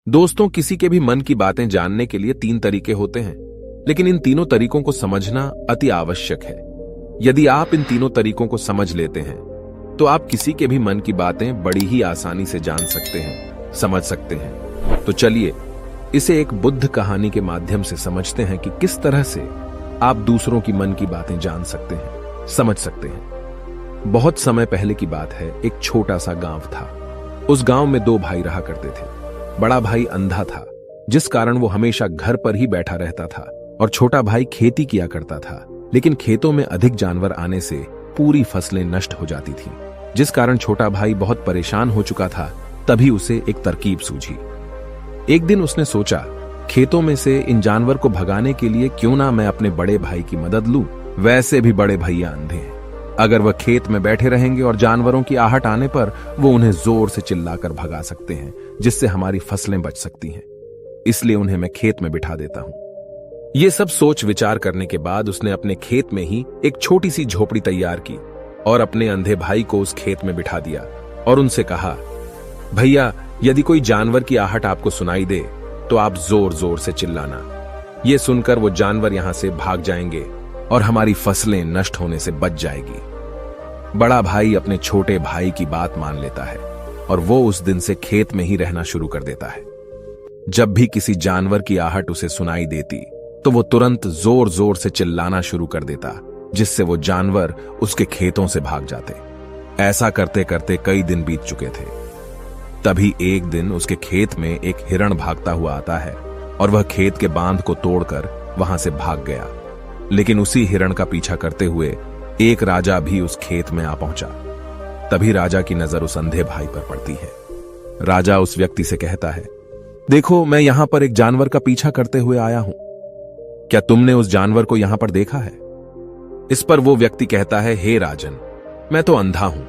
दोस्तों, किसी के भी मन की बातें जानने के लिए 3 तरीके होते हैं, लेकिन इन तीनों तरीकों को समझना अति आवश्यक है। यदि आप इन तीनों तरीकों को समझ लेते हैं तो आप किसी के भी मन की बातें बड़ी ही आसानी से जान सकते हैं, समझ सकते हैं। तो चलिए इसे एक बुद्ध कहानी के माध्यम से समझते हैं कि किस तरह से आप दूसरों की मन की बातें जान सकते हैं, समझ सकते हैं। बहुत समय पहले की बात है। एक छोटा सा गांव था। उस गांव में 2 भाई रहा करते थे। बड़ा भाई अंधा था, जिस कारण वो हमेशा घर पर ही बैठा रहता था, और छोटा भाई खेती किया करता था। लेकिन खेतों में अधिक जानवर आने से पूरी फसलें नष्ट हो जाती थीं, जिस कारण छोटा भाई बहुत परेशान हो चुका था। तभी उसे एक तरकीब सूझी। एक दिन उसने सोचा, खेतों में से इन जानवर को भगाने के लिए क्यों ना मैं अपने बड़े भाई की मदद लूं। वैसे भी बड़े भैया अंधे हैं। अगर वह खेत में बैठे रहेंगे और जानवरों की आहट आने पर वो उन्हें जोर से चिल्लाकर भगा सकते हैं, जिससे हमारी फसलें बच सकती हैं। इसलिए उन्हें मैं खेत में बिठा देता हूं। ये सब सोच विचार करने के बाद उसने अपने खेत में ही एक छोटी सी झोपड़ी तैयार की और अपने अंधे भाई को उस खेत में बिठा दिया और उनसे कहा, भैया, यदि कोई जानवर की आहट आपको सुनाई दे तो आप जोर जोर से चिल्लाना। ये सुनकर वो जानवर यहां से भाग जाएंगे और हमारी फसलें नष्ट होने से बच जाएगी। बड़ा भाई अपने छोटे भाई की बात मान लेता है और वो उस दिन से खेत में ही रहना शुरू कर देता है। जब भी किसी जानवर की आहट उसे सुनाई देती तो वो तुरंत जोर जोर से चिल्लाना शुरू कर देता, जिससे वो जानवर उसके खेतों से भाग जाते। ऐसा करते करते कई दिन बीत चुके थे। तभी एक दिन उसके खेत में एक हिरण भागता हुआ आता है और वह खेत के बांध को तोड़कर वहां से भाग गया। लेकिन उसी हिरण का पीछा करते हुए एक राजा भी उस खेत में आ पहुंचा। तभी राजा की नजर उस अंधे भाई पर पड़ती है। राजा उस व्यक्ति से कहता है, देखो, मैं यहां पर एक जानवर का पीछा करते हुए आया हूं। क्या तुमने उस जानवर को यहां पर देखा है? इस पर वो व्यक्ति कहता है, हे राजन, मैं तो अंधा हूं,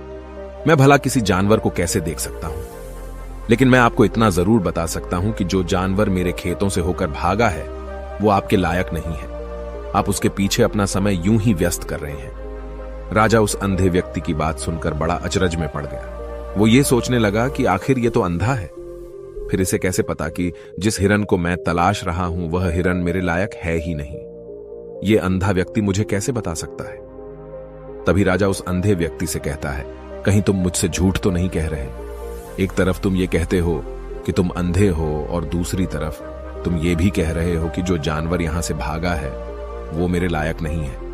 मैं भला किसी जानवर को कैसे देख सकता हूं। लेकिन मैं आपको इतना जरूर बता सकता हूं कि जो जानवर मेरे खेतों से होकर भागा है वो आपके लायक नहीं है। आप उसके पीछे अपना समय यूं ही व्यस्त कर रहे हैं। राजा उस अंधे व्यक्ति की बात सुनकर बड़ा अचरज में पड़ गया। वो ये सोचने लगा कि आखिर ये तो अंधा है, फिर इसे कैसे पता कि जिस हिरन को मैं तलाश रहा हूं वह हिरन मेरे लायक है ही नहीं। ये अंधा व्यक्ति मुझे कैसे बता सकता है? तभी राजा उस अंधे व्यक्ति से कहता है, कहीं तुम मुझसे झूठ तो नहीं कह रहे? एक तरफ तुम ये कहते हो कि तुम अंधे हो और दूसरी तरफ तुम ये भी कह रहे हो कि जो जानवर यहां से भागा है वो मेरे लायक नहीं है।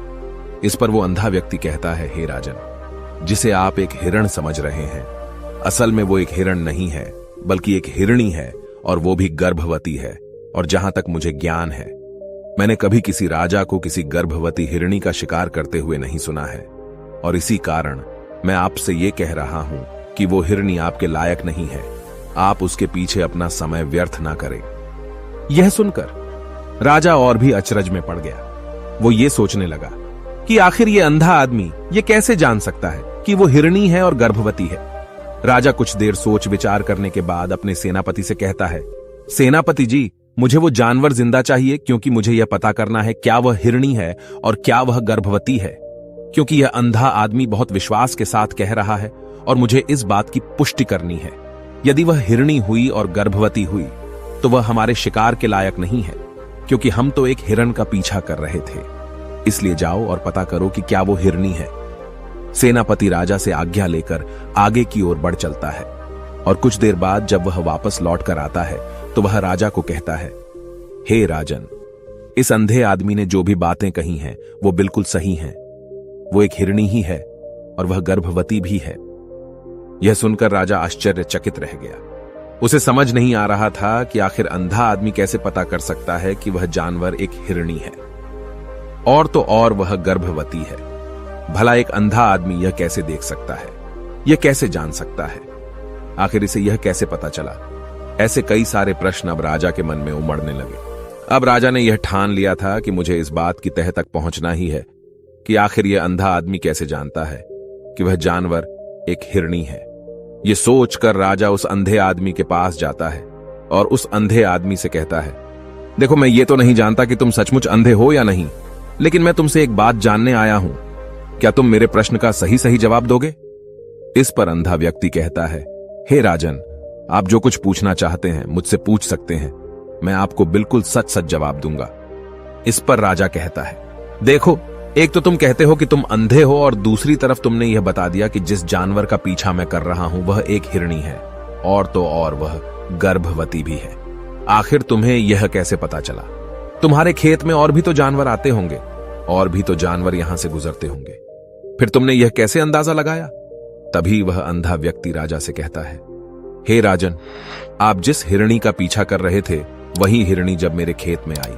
इस पर वो अंधा व्यक्ति कहता है, हे राजन, जिसे आप एक हिरण समझ रहे हैं, असल में वो एक हिरण नहीं है बल्कि एक हिरणी है, और वो भी गर्भवती है। और जहां तक मुझे ज्ञान है, मैंने कभी किसी राजा को किसी गर्भवती हिरणी का शिकार करते हुए नहीं सुना है। और इसी कारण मैं आपसे ये कह रहा हूं कि वो हिरणी आपके लायक नहीं है। आप उसके पीछे अपना समय व्यर्थ ना करें। यह सुनकर राजा और भी अचरज में पड़ गया। वो ये सोचने लगा कि आखिर ये अंधा आदमी ये कैसे जान सकता है कि वो हिरणी है और गर्भवती है। राजा कुछ देर सोच विचार करने के बाद अपने सेनापति से कहता है, सेनापति जी, मुझे वो जानवर जिंदा चाहिए, क्योंकि मुझे यह पता करना है क्या वह हिरणी है और क्या वह गर्भवती है। क्योंकि यह अंधा आदमी बहुत विश्वास के साथ कह रहा है और मुझे इस बात की पुष्टि करनी है। यदि वह हिरणी हुई और गर्भवती हुई तो वह हमारे शिकार के लायक नहीं है, क्योंकि हम तो एक हिरण का पीछा कर रहे थे। इसलिए जाओ और पता करो कि क्या वो हिरणी है। सेनापति राजा से आज्ञा लेकर आगे की ओर बढ़ चलता है और कुछ देर बाद जब वह वापस लौट कर आता है तो वह राजा को कहता है, हे राजन, इस अंधे आदमी ने जो भी बातें कही हैं वो बिल्कुल सही हैं। वो एक हिरणी ही है और वह गर्भवती भी है। यह सुनकर राजा आश्चर्यचकित रह गया। उसे समझ नहीं आ रहा था कि आखिर अंधा आदमी कैसे पता कर सकता है कि वह जानवर एक हिरणी है, और तो और वह गर्भवती है। भला एक अंधा आदमी यह कैसे देख सकता है, यह कैसे जान सकता है? आखिर इसे यह कैसे पता चला? ऐसे कई सारे प्रश्न अब राजा के मन में उमड़ने लगे। अब राजा ने यह ठान लिया था कि मुझे इस बात की तह तक पहुंचना ही है कि आखिर यह अंधा आदमी कैसे जानता है कि वह जानवर एक हिरणी है। यह सोचकर राजा उस अंधे आदमी के पास जाता है और उस अंधे आदमी से कहता है, देखो, मैं ये तो नहीं जानता कि तुम सचमुच अंधे हो या नहीं, लेकिन मैं तुमसे एक बात जानने आया हूं। क्या तुम मेरे प्रश्न का सही सही जवाब दोगे? इस पर अंधा व्यक्ति कहता है, हे राजन, आप जो कुछ पूछना चाहते हैं मुझसे पूछ सकते हैं, मैं आपको बिल्कुल सच सच जवाब दूंगा। इस पर राजा कहता है, देखो, एक तो तुम कहते हो कि तुम अंधे हो और दूसरी तरफ तुमने यह बता दिया कि जिस जानवर का पीछा मैं कर रहा हूं वह एक हिरणी है, और तो और वह गर्भवती भी है। आखिर तुम्हें यह कैसे पता चला? तुम्हारे खेत में और भी तो जानवर आते होंगे, और भी तो जानवर यहां से गुजरते होंगे, फिर तुमने यह कैसे अंदाजा लगाया? तभी वह अंधा व्यक्ति राजा से कहता है, हे राजन, आप जिस हिरणी का पीछा कर रहे थे वही हिरणी जब मेरे खेत में आई,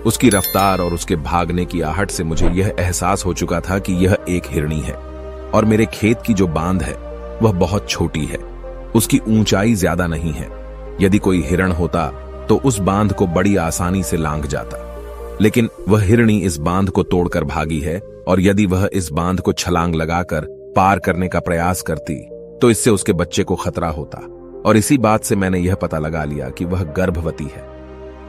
उसकी रफ्तार और उसके भागने की आहट से मुझे यह एहसास हो चुका था कि यह एक हिरणी है, और मेरे खेत की जो बांध है वह बहुत छोटी है, उसकी ऊंचाई ज्यादा नहीं है। यदि कोई हिरण होता तो उस बांध को बड़ी आसानी से लांघ जाता, लेकिन वह हिरणी इस बांध को तोड़कर भागी है, और यदि वह इस बांध को छलांग लगाकर पार करने का प्रयास करती तो इससे उसके बच्चे को खतरा होता, और इसी बात से मैंने यह पता लगा लिया कि वह गर्भवती है।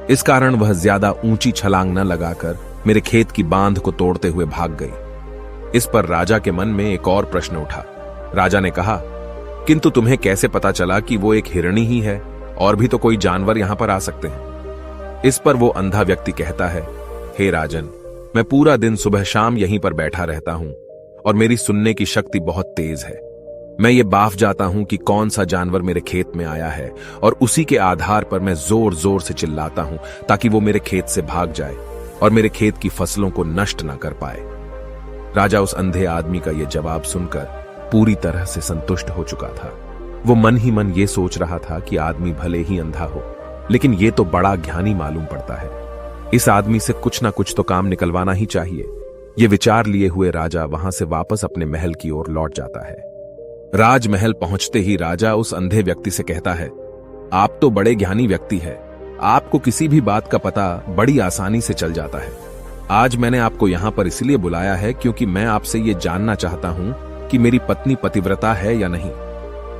इस कारण वह ज्यादा ऊंची छलांग न लगाकर मेरे खेत की बांध को तोड़ते हुए भाग गई। इस पर राजा के मन में एक और प्रश्न उठा। राजा ने कहा, किंतु तुम्हें कैसे पता चला कि वो एक हिरणी ही है? और भी तो कोई जानवर यहां पर आ सकते हैं। इस पर वो अंधा व्यक्ति कहता है, हे राजन, मैं पूरा दिन सुबह शाम यहीं पर बैठा रहता हूं, और मेरी सुनने की शक्ति बहुत तेज है। मैं ये बाफ जाता हूं कि कौन सा जानवर मेरे खेत में आया है, और उसी के आधार पर मैं जोर जोर से चिल्लाता हूं ताकि वो मेरे खेत से भाग जाए और मेरे खेत की फसलों को नष्ट न कर पाए। राजा उस अंधे आदमी का यह जवाब सुनकर पूरी तरह से संतुष्ट हो चुका था। वो मन ही मन ये सोच रहा था कि आदमी भले ही अंधा हो, लेकिन ये तो बड़ा ज्ञानी मालूम पड़ता है। इस आदमी से कुछ ना कुछ तो काम निकलवाना ही चाहिए। ये विचार लिए हुए राजा वहां से वापस अपने महल की ओर लौट जाता है। राजमहल पहुंचते ही राजा उस अंधे व्यक्ति से कहता है, आप तो बड़े ज्ञानी व्यक्ति है, आपको किसी भी बात का पता बड़ी आसानी से चल जाता है। आज मैंने आपको यहां पर इसलिए बुलाया है क्योंकि मैं आपसे ये जानना चाहता हूं कि मेरी पत्नी पतिव्रता है या नहीं।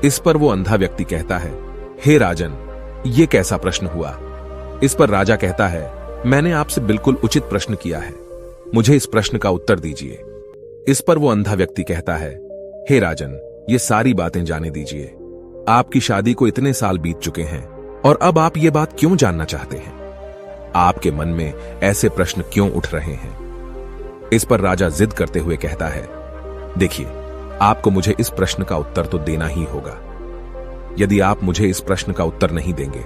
इस पर वो अंधा व्यक्ति कहता है, हे राजन, ये कैसा प्रश्न हुआ? इस पर राजा कहता है, मैंने आपसे बिल्कुल उचित प्रश्न किया है, मुझे इस प्रश्न का उत्तर दीजिए। इस पर वो अंधा व्यक्ति कहता है, हे राजन, ये सारी बातें जाने दीजिए। आपकी शादी को इतने साल बीत चुके हैं और अब आप ये बात क्यों जानना चाहते हैं? आपके मन में ऐसे प्रश्न क्यों उठ रहे हैं? इस पर राजा जिद करते हुए कहता है, देखिए, आपको मुझे इस प्रश्न का उत्तर तो देना ही होगा। यदि आप मुझे इस प्रश्न का उत्तर नहीं देंगे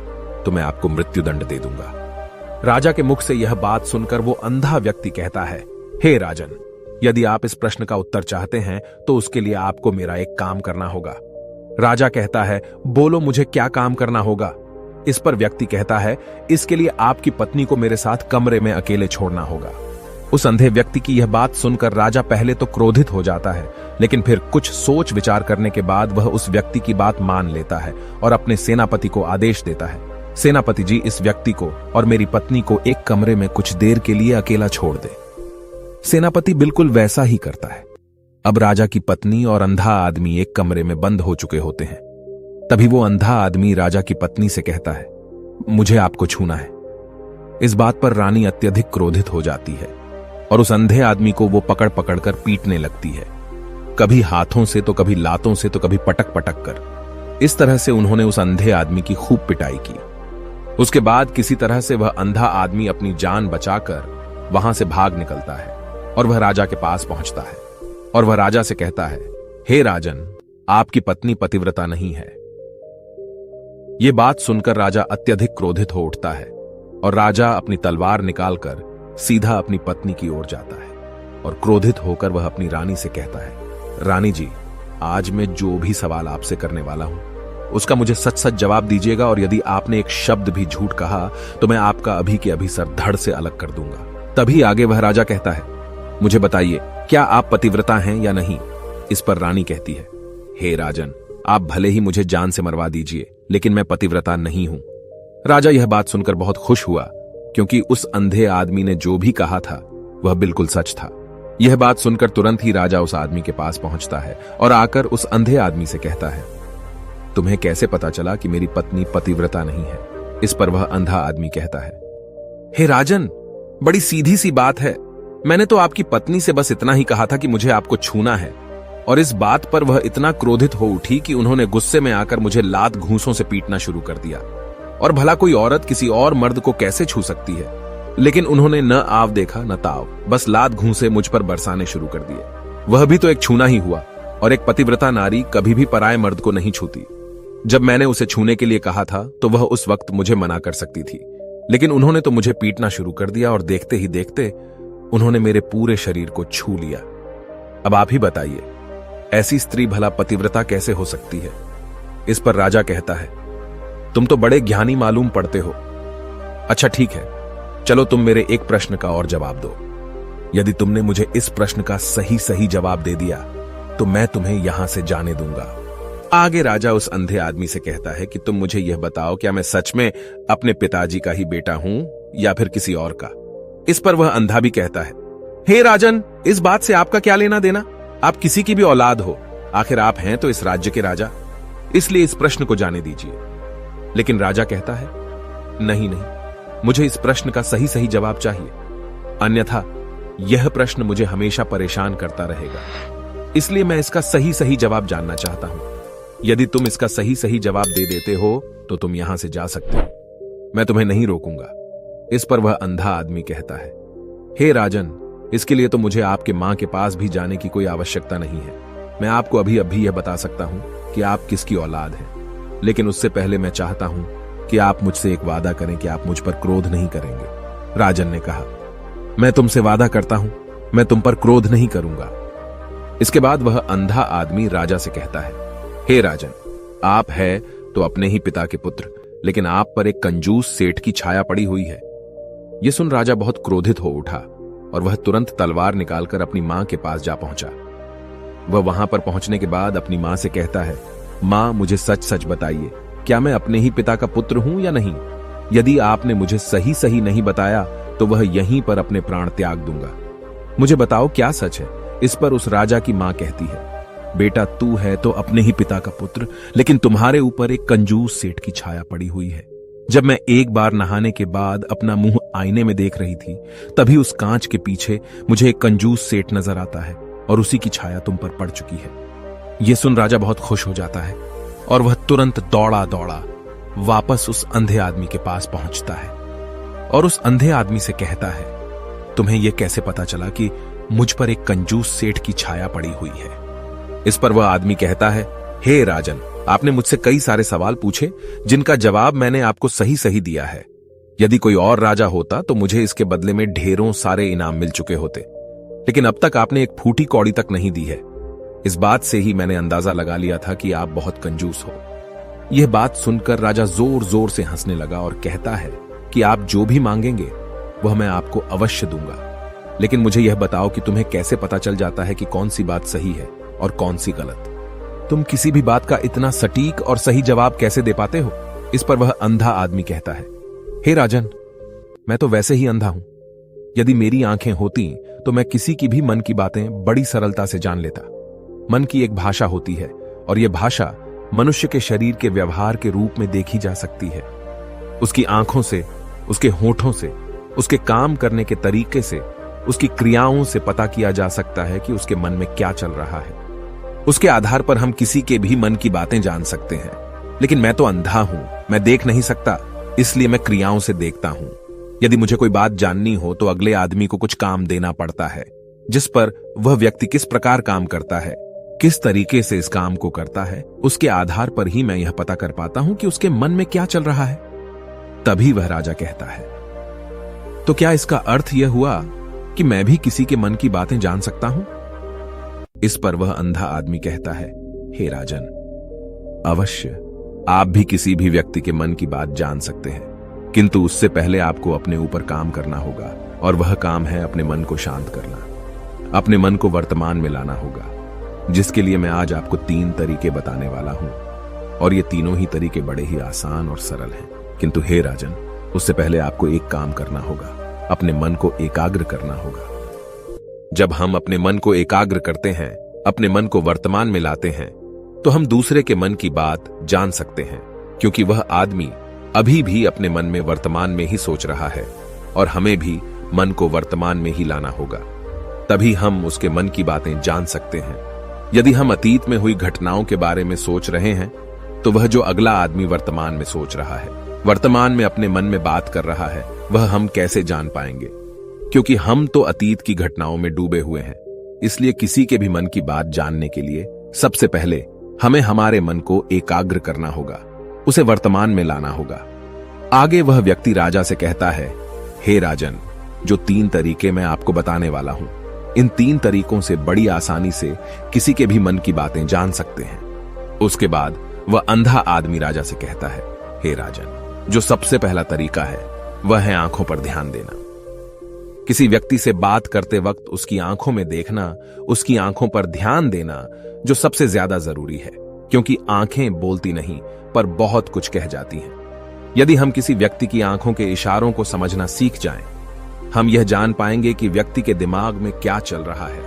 तो मैं आपको मृत्युदंड दे दूंगा। राजा के मुख से यह बात सुनकर वो अंधा व्यक्ति कहता है, हे राजन, यदि आप इस प्रश्न का उत्तर चाहते हैं तो उसके लिए आपको मेरा एक काम करना होगा। राजा कहता है, बोलो, मुझे क्या काम करना होगा? इस पर व्यक्ति कहता है, इसके लिए आपकी पत्नी को मेरे साथ कमरे में अकेले छोड़ना होगा। उस अंधे व्यक्ति की यह बात सुनकर राजा पहले तो क्रोधित हो जाता है, लेकिन फिर कुछ सोच विचार करने के बाद वह उस व्यक्ति की बात मान लेता है और अपने सेनापति को आदेश देता है, सेनापति जी, इस व्यक्ति को और मेरी पत्नी को एक कमरे में कुछ देर के लिए अकेला छोड़ दे। सेनापति बिल्कुल वैसा ही करता है। अब राजा की पत्नी और अंधा आदमी एक कमरे में बंद हो चुके होते हैं। तभी वो अंधा आदमी राजा की पत्नी से कहता है, मुझे आपको छूना है। इस बात पर रानी अत्यधिक क्रोधित हो जाती है और उस अंधे आदमी को वो पकड़ पकड़ कर पीटने लगती है, कभी हाथों से तो कभी लातों से तो कभी पटक पटक कर। इस तरह से उन्होंने उस अंधे आदमी की खूब पिटाई की। उसके बाद किसी तरह से वह अंधा आदमी अपनी जान बचाकर वहां से भाग निकलता है और वह राजा के पास पहुंचता है और वह राजा से कहता है, हे राजन, आपकी पत्नी पतिव्रता नहीं है। यह बात सुनकर राजा अत्यधिक क्रोधित हो उठता है और राजा अपनी तलवार निकालकर सीधा अपनी पत्नी की ओर जाता है और क्रोधित होकर वह अपनी रानी से कहता है, रानी जी, आज मैं जो भी सवाल आपसे करने वाला हूं उसका मुझे सच सच जवाब दीजिएगा, और यदि आपने एक शब्द भी झूठ कहा तो मैं आपका अभी के अभी सर धड़ से अलग कर दूंगा। तभी आगे वह राजा कहता है, मुझे बताइए, क्या आप पतिव्रता हैं या नहीं? इस पर रानी कहती है, हे राजन, आप भले ही मुझे जान से मरवा दीजिए, लेकिन मैं पतिव्रता नहीं हूं। राजा यह बात सुनकर बहुत खुश हुआ, क्योंकि उस अंधे आदमी ने जो भी कहा था वह बिल्कुल सच था। यह बात सुनकर तुरंत ही राजा उस आदमी के पास पहुंचता है और आकर उस अंधे आदमी से कहता है, तुम्हें कैसे पता चला कि मेरी पत्नी पतिव्रता नहीं है? इस पर वह अंधा आदमी कहता है, हे राजन, बड़ी सीधी सी बात है। मैंने तो आपकी पत्नी से बस इतना ही कहा था कि मुझे आपको छूना है, और इस बात पर वह इतना क्रोधित हो उठी कि उन्होंने गुस्से में आकर मुझे लात घूंसों से पीटना शुरू कर दिया। और भला कोई औरत किसी और मर्द को कैसे छू सकती है, लेकिन उन्होंने न आव देखा न ताव, बस लात घूंसे मुझ पर बरसाने शुरू कर दिए। वह भी तो एक छूना ही हुआ, और एक पतिव्रता नारी कभी भी पराये मर्द को नहीं छूती। जब मैंने उसे छूने के लिए कहा था तो वह उस वक्त मुझे मना कर सकती थी, लेकिन उन्होंने तो मुझे पीटना शुरू कर दिया और देखते ही देखते उन्होंने मेरे पूरे शरीर को छू लिया। अब आप ही बताइए, ऐसी स्त्री भला पतिव्रता कैसे हो सकती है? इस पर राजा कहता है, तुम तो बड़े ज्ञानी मालूम पड़ते हो। अच्छा ठीक है, चलो तुम मेरे एक प्रश्न का और जवाब दो। यदि तुमने मुझे इस प्रश्न का सही सही जवाब दे दिया तो मैं तुम्हें यहां से जाने दूंगा। आगे राजा उस अंधे आदमी से कहता है कि तुम मुझे यह बताओ, क्या मैं सच में अपने पिताजी का ही बेटा हूं या फिर किसी और का? इस पर वह अंधा भी कहता है, हे राजन, इस बात से आपका क्या लेना देना? आप किसी की भी औलाद हो, आखिर आप हैं तो इस राज्य के राजा, इसलिए इस प्रश्न को जाने दीजिए। लेकिन राजा कहता है, नहीं नहीं, मुझे इस प्रश्न का सही सही जवाब चाहिए, अन्यथा यह प्रश्न मुझे हमेशा परेशान करता रहेगा, इसलिए मैं इसका सही सही जवाब जानना चाहता हूं। यदि तुम इसका सही सही जवाब दे देते हो तो तुम यहां से जा सकते हो, मैं तुम्हें नहीं रोकूंगा। इस पर वह अंधा आदमी कहता है, हे राजन, इसके लिए तो मुझे आपके मां के पास भी जाने की कोई आवश्यकता नहीं है। मैं आपको अभी अभी यह बता सकता हूं कि आप किसकी औलाद हैं, लेकिन उससे पहले मैं चाहता हूं कि आप मुझसे एक वादा करें कि आप मुझ पर क्रोध नहीं करेंगे। राजन ने कहा, मैं तुमसे वादा करता हूं, मैं तुम पर क्रोध नहीं करूंगा। इसके बाद वह अंधा आदमी राजा से कहता है, हे राजन, आप है तो अपने ही पिता के पुत्र, लेकिन आप पर एक कंजूस सेठ की छाया पड़ी हुई है। यह सुन राजा बहुत क्रोधित हो उठा और वह तुरंत तलवार निकालकर अपनी मां के पास जा पहुंचा। वह वहां पर पहुंचने के बाद अपनी मां से कहता है, मां, मुझे सच सच बताइए, क्या मैं अपने ही पिता का पुत्र हूं या नहीं? यदि आपने मुझे सही सही नहीं बताया तो वह यहीं पर अपने प्राण त्याग दूंगा। मुझे बताओ क्या सच है? इस पर उस राजा की मां कहती है, बेटा, तू है तो अपने ही पिता का पुत्र, लेकिन तुम्हारे ऊपर एक कंजूस सेठ की छाया पड़ी हुई है। जब मैं एक बार नहाने के बाद अपना मुंह आईने में देख रही थी, तभी उस कांच के पीछे मुझे एक कंजूस सेठ नजर आता है और उसी की छाया तुम पर पड़ चुकी है। यह सुन राजा बहुत खुश हो जाता है और वह तुरंत दौड़ा दौड़ा वापस उस अंधे आदमी के पास पहुंचता है और उस अंधे आदमी से कहता है, तुम्हें यह कैसे पता चला कि मुझ पर एक कंजूस सेठ की छाया पड़ी हुई है? इस पर वह आदमी कहता है, हे राजन, आपने मुझसे कई सारे सवाल पूछे जिनका जवाब मैंने आपको सही सही दिया है। यदि कोई और राजा होता तो मुझे इसके बदले में ढेरों सारे इनाम मिल चुके होते, लेकिन अब तक आपने एक फूटी कौड़ी तक नहीं दी है। इस बात से ही मैंने अंदाजा लगा लिया था कि आप बहुत कंजूस हो। यह बात सुनकर राजा जोर जोर से हंसने लगा और कहता है कि आप जो भी मांगेंगे वह मैं आपको अवश्य दूंगा, लेकिन मुझे यह बताओ कि तुम्हें कैसे पता चल जाता है कि कौन सी बात सही है और कौन सी गलत? तुम किसी भी बात का इतना सटीक और सही जवाब कैसे दे पाते हो? इस पर वह अंधा आदमी कहता है, हे राजन, मैं तो वैसे ही अंधा हूं। यदि मेरी आंखें होती तो मैं किसी की भी मन की बातें बड़ी सरलता से जान लेता। मन की एक भाषा होती है और यह भाषा मनुष्य के शरीर के व्यवहार के रूप में देखी जा सकती है। उसकी आंखों से, उसके होठों से, उसके काम करने के तरीके से, उसकी क्रियाओं से पता किया जा सकता है कि उसके मन में क्या चल रहा है। उसके आधार पर हम किसी के भी मन की बातें जान सकते हैं, लेकिन मैं तो अंधा हूं, मैं देख नहीं सकता, इसलिए मैं क्रियाओं से देखता हूं। यदि मुझे कोई बात जाननी हो तो अगले आदमी को कुछ काम देना पड़ता है, जिस पर वह व्यक्ति किस प्रकार काम करता है, किस तरीके से इस काम को करता है, उसके आधार पर ही मैं यह पता कर पाता हूं कि उसके मन में क्या चल रहा है। तभी वह राजा कहता है, तो क्या इसका अर्थ यह हुआ कि मैं भी किसी के मन की बातें जान सकता हूं? इस पर वह अंधा आदमी कहता है, हे राजन, अवश्य आप भी किसी भी व्यक्ति के मन की बात जान सकते हैं, किंतु उससे पहले आपको अपने ऊपर काम करना होगा, और वह काम है अपने मन को शांत करना, अपने मन को वर्तमान में लाना होगा, जिसके लिए मैं आज आपको 3 तरीके बताने वाला हूं। और ये तीनों ही तरीके बड़े ही आसान और सरल हैं, किंतु हे राजन, उससे पहले आपको एक काम करना होगा, अपने मन को एकाग्र करना होगा। जब हम अपने मन को एकाग्र करते हैं, अपने मन को वर्तमान में लाते हैं, तो हम दूसरे के मन की बात जान सकते हैं, क्योंकि वह आदमी अभी भी अपने मन में वर्तमान में ही सोच रहा है, और हमें भी मन को वर्तमान में ही लाना होगा, तभी हम उसके मन की बातें जान सकते हैं। यदि हम अतीत में हुई घटनाओं के बारे में सोच रहे हैं तो वह जो अगला आदमी वर्तमान में सोच रहा है, वर्तमान में अपने मन में बात कर रहा है, वह हम कैसे जान पाएंगे? क्योंकि हम तो अतीत की घटनाओं में डूबे हुए हैं। इसलिए किसी के भी मन की बात जानने के लिए सबसे पहले हमें हमारे मन को एकाग्र करना होगा, उसे वर्तमान में लाना होगा। आगे वह व्यक्ति राजा से कहता है, हे राजन, जो 3 तरीके मैं आपको बताने वाला हूं, इन 3 तरीकों से बड़ी आसानी से किसी के भी मन की बातें जान सकते हैं। उसके बाद वह अंधा आदमी राजा से कहता है, हे राजन, जो सबसे पहला तरीका है वह है आंखों पर ध्यान देना। किसी व्यक्ति से बात करते वक्त उसकी आंखों में देखना, उसकी आंखों पर ध्यान देना जो सबसे ज्यादा जरूरी है, क्योंकि आंखें बोलती नहीं पर बहुत कुछ कह जाती हैं। यदि हम किसी व्यक्ति की आंखों के इशारों को समझना सीख जाएं, हम यह जान पाएंगे कि व्यक्ति के दिमाग में क्या चल रहा है,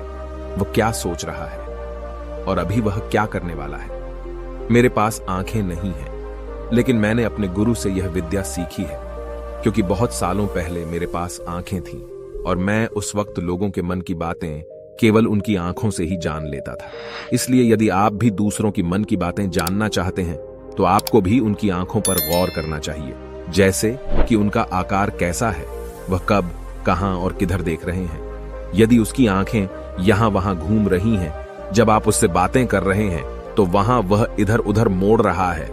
वह क्या सोच रहा है और अभी वह क्या करने वाला है। मेरे पास आंखें नहीं हैं, लेकिन मैंने अपने गुरु से यह विद्या सीखी है, क्योंकि बहुत सालों पहले मेरे पास आंखें थीं और मैं उस वक्त लोगों के मन की बातें केवल उनकी आंखों से ही जान लेता था। इसलिए यदि आप भी दूसरों की मन की बातें जानना चाहते हैं तो आपको भी उनकी आंखों पर गौर करना चाहिए, जैसे कि उनका आकार कैसा है, वह कब, कहां और किधर देख रहे हैं। यदि उसकी आंखें यहां वहां घूम रही हैं, जब आप उससे बातें कर रहे हैं तो वहां वह इधर उधर मोड़ रहा है,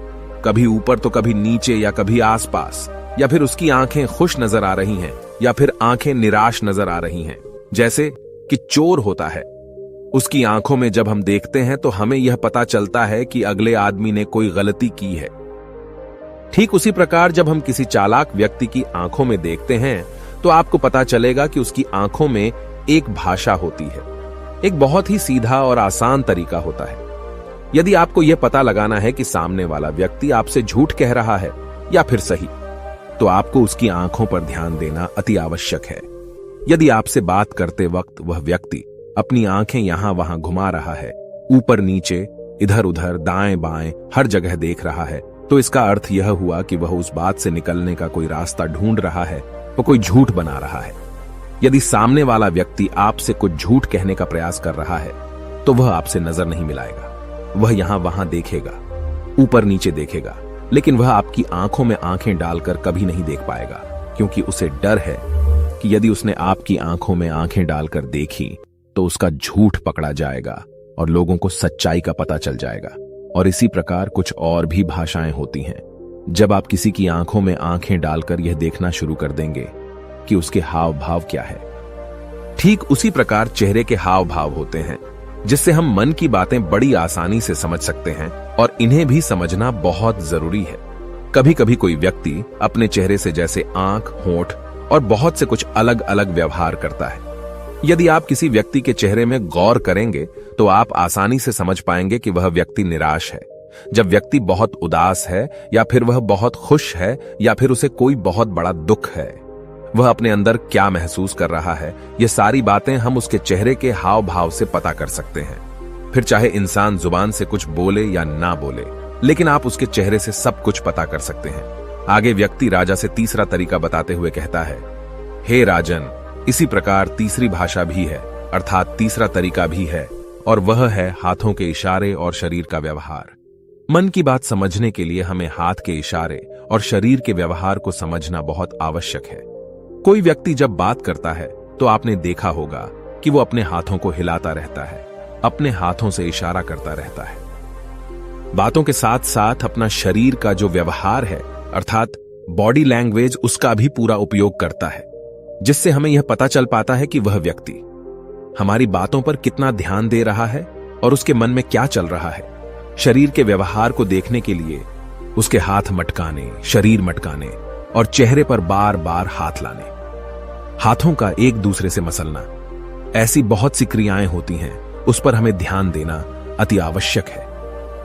कभी ऊपर तो कभी नीचे या कभी आसपास, या फिर उसकी आंखें खुश नजर आ रही हैं या फिर आंखें निराश नजर आ रही हैं, जैसे कि चोर होता है। उसकी आंखों में जब हम देखते हैं तो हमें यह पता चलता है कि अगले आदमी ने कोई गलती की है। ठीक उसी प्रकार जब हम किसी चालाक व्यक्ति की आंखों में देखते हैं तो आपको पता चलेगा कि उसकी आंखों में एक भाषा होती है। एक बहुत ही सीधा और आसान तरीका होता है। यदि आपको यह पता लगाना है कि सामने वाला व्यक्ति आपसे झूठ कह रहा है या फिर सही, तो आपको उसकी आंखों पर ध्यान देना अति आवश्यक है। यदि आपसे बात करते वक्त वह व्यक्ति अपनी आंखें यहां वहां घुमा रहा है, ऊपर नीचे, इधर उधर, दाएं बाएं, हर जगह देख रहा है, तो इसका अर्थ यह हुआ कि वह उस बात से निकलने का कोई रास्ता ढूंढ रहा है, वो कोई झूठ बना रहा है। यदि सामने वाला व्यक्ति आपसे कुछ झूठ कहने का प्रयास कर रहा है तो वह आपसे नजर नहीं मिलाएगा। वह यहां वहां देखेगा, ऊपर नीचे देखेगा, लेकिन वह आपकी आंखों में आंखें डालकर कभी नहीं देख पाएगा, क्योंकि उसे डर है कि यदि उसने आपकी आंखों में आंखें डालकर देखी तो उसका झूठ पकड़ा जाएगा और लोगों को सच्चाई का पता चल जाएगा। और इसी प्रकार कुछ और भी भाषाएं होती हैं। जब आप किसी की आंखों में आंखें डालकर यह देखना शुरू कर देंगे कि उसके हाव भाव क्या है, ठीक उसी प्रकार चेहरे के हाव भाव होते हैं, जिससे हम मन की बातें बड़ी आसानी से समझ सकते हैं और इन्हें भी समझना बहुत जरूरी है। कभी कभी कोई व्यक्ति अपने चेहरे से जैसे आंख, होंठ और बहुत से कुछ अलग अलग व्यवहार करता है। यदि आप किसी व्यक्ति के चेहरे में गौर करेंगे तो आप आसानी से समझ पाएंगे कि वह व्यक्ति निराश है, जब व्यक्ति बहुत उदास है, या फिर वह बहुत खुश है, या फिर उसे कोई बहुत बड़ा दुख है। वह अपने अंदर क्या महसूस कर रहा है, ये सारी बातें हम उसके चेहरे के हाव भाव से पता कर सकते हैं। फिर चाहे इंसान जुबान से कुछ बोले या ना बोले, लेकिन आप उसके चेहरे से सब कुछ पता कर सकते हैं। आगे व्यक्ति राजा से तीसरा तरीका बताते हुए कहता है, हे राजन, इसी प्रकार तीसरी भाषा भी है, अर्थात तीसरा तरीका भी है, और वह है हाथों के इशारे और शरीर का व्यवहार। मन की बात समझने के लिए हमें हाथ के इशारे और शरीर के व्यवहार को समझना बहुत आवश्यक है। कोई व्यक्ति जब बात करता है तो आपने देखा होगा कि वो अपने हाथों को हिलाता रहता है, अपने हाथों से इशारा करता रहता है। बातों के साथ साथ अपना शरीर का जो व्यवहार है, अर्थात बॉडी लैंग्वेज, उसका भी पूरा उपयोग करता है, जिससे हमें यह पता चल पाता है कि वह व्यक्ति हमारी बातों पर कितना ध्यान दे रहा है और उसके मन में क्या चल रहा है। शरीर के व्यवहार को देखने के लिए उसके हाथ मटकाने, शरीर मटकाने और चेहरे पर बार बार हाथ लाने, हाथों का एक दूसरे से मसलना, ऐसी बहुत सी क्रियाएं होती हैं, उस पर हमें ध्यान देना अति आवश्यक है।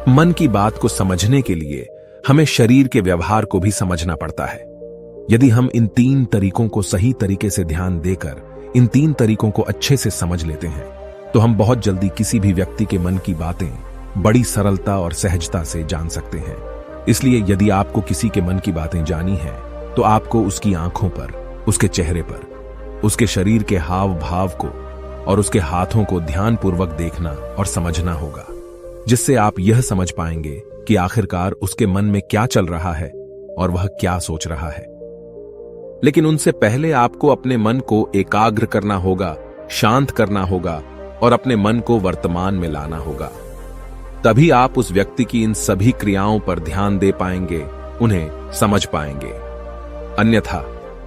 मन की बात को समझने के लिए हमें शरीर के व्यवहार को भी समझना पड़ता है। यदि हम इन 3 तरीकों को सही तरीके से ध्यान देकर इन 3 तरीकों को अच्छे से समझ लेते हैं तो हम बहुत जल्दी किसी भी व्यक्ति के मन की बातें बड़ी सरलता और सहजता से जान सकते हैं। इसलिए यदि आपको किसी के मन की बातें जानी हैं तो आपको उसकी आंखों पर, उसके चेहरे पर, उसके शरीर के हाव भाव को और उसके हाथों को ध्यानपूर्वक देखना और समझना होगा, जिससे आप यह समझ पाएंगे कि आखिरकार उसके मन में क्या चल रहा है और वह क्या सोच रहा है। लेकिन उनसे पहले आपको अपने मन को एकाग्र करना होगा, शांत करना होगा और अपने मन को वर्तमान में लाना होगा। तभी आप उस व्यक्ति की इन सभी क्रियाओं पर ध्यान दे पाएंगे, उन्हें समझ पाएंगे। अन्यथा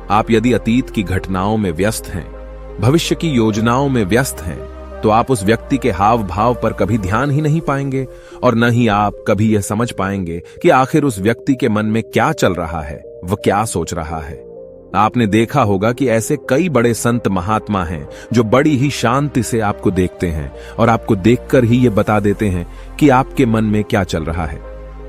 आप यदि अतीत की घटनाओं में व्यस्त हैं, भविष्य की योजनाओं में व्यस्त हैं, तो आप उस व्यक्ति के हाव भाव पर कभी ध्यान ही नहीं पाएंगे और न ही आप कभी यह समझ पाएंगे कि आखिर उस व्यक्ति के मन में क्या चल रहा है, वह क्या सोच रहा है। आपने देखा होगा कि ऐसे कई बड़े संत महात्मा हैं जो बड़ी ही शांति से आपको देखते हैं और आपको देखकर ही ये बता देते हैं कि आपके मन में क्या चल रहा है,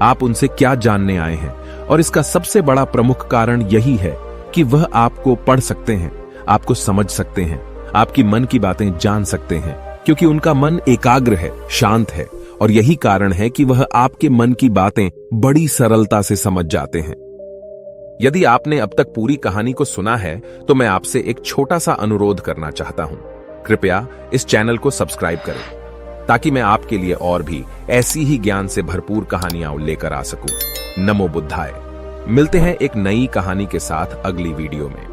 आप उनसे क्या जानने आए हैं। और इसका सबसे बड़ा प्रमुख कारण यही है कि वह आपको पढ़ सकते हैं, आपको समझ सकते हैं, आपकी मन की बातें जान सकते हैं, क्योंकि उनका मन एकाग्र है, शांत है। और यही कारण है कि वह आपके मन की बातें बड़ी सरलता से समझ जाते हैं। यदि आपने अब तक पूरी कहानी को सुना है तो मैं आपसे एक छोटा सा अनुरोध करना चाहता हूं। कृपया इस चैनल को सब्सक्राइब करें ताकि मैं आपके लिए और भी ऐसी ही ज्ञान से भरपूर कहानियां लेकर आ सकूं। नमो बुद्धाय। मिलते हैं एक नई कहानी के साथ अगली वीडियो में।